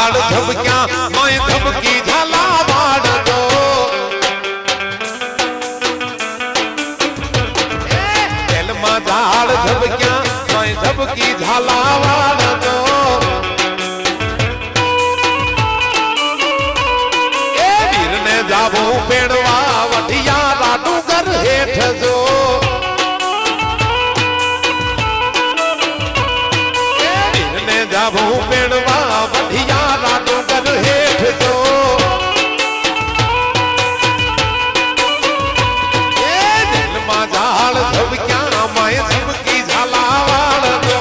झाड़ झबक्या मैं झबकी झाला वाड़ दो दिल में झाड़ झबक्या मैं झबकी झाला वाड़ दो ए वीर ने जाबो पेड़वा वठिया राडू घर हेठ जो जाबू पेड़वा बढ़िया राडू कर हेठ जो दिल मा झाड़ झबक्या मैं झबकी झाला वाड़ दो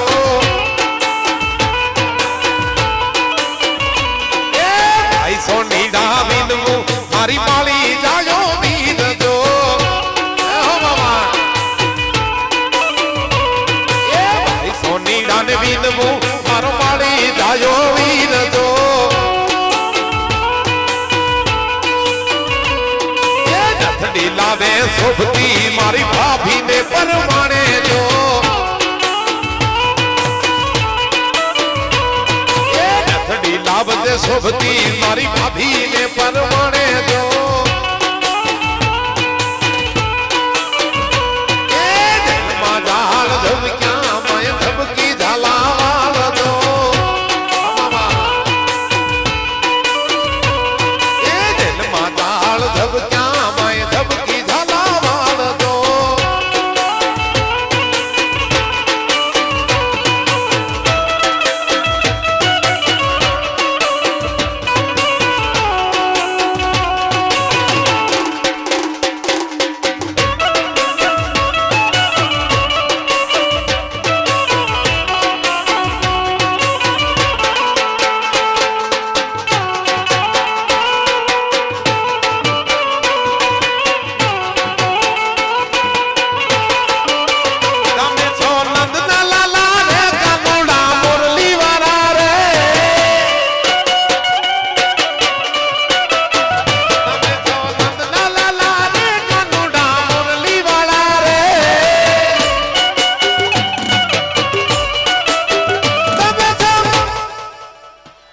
भाई सो नीडा बीनवू मारी माली जायो बीन जो भाई सो नीडा ने बीनवू मारो माली जायो वीर जो ये नथड़ी लावे शोभती मारी भाभी ने परवाने जो ये नथड़ी लावे शोभती मारी भाभी ने परवाने जो ये दिल मा झाड़ झबक्या मैं झबकी झाला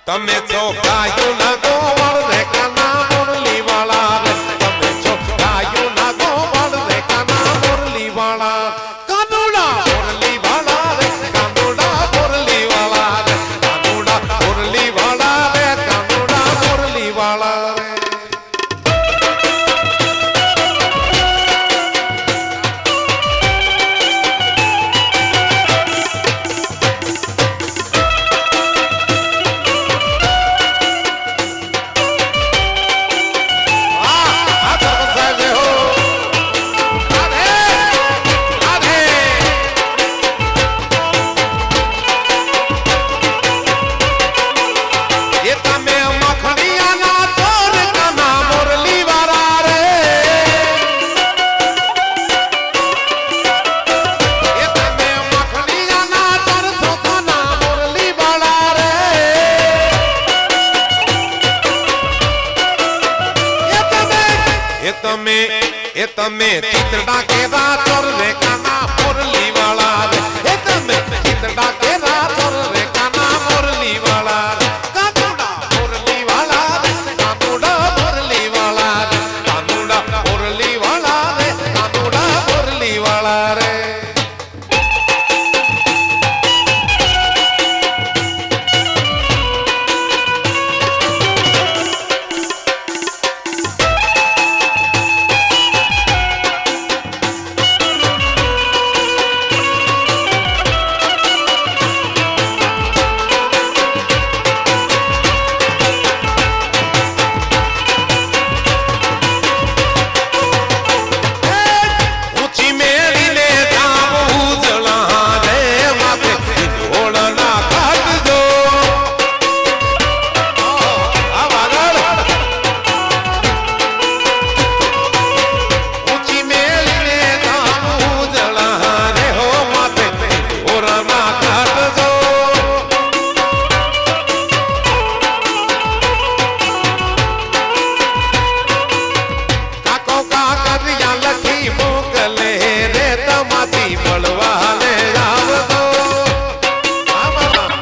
तमे चौकायो ना गोवल रे काना मुरली वाला रे तमे चौकायो ना गोवल रे काना मुरली वाला कानूड़ा मुरली वाला रे कानूड़ा मुरली वाला रे कानूड़ा मुरली वाला रे कानूड़ा मुरली वाला रे तमे चितड़ा के रात और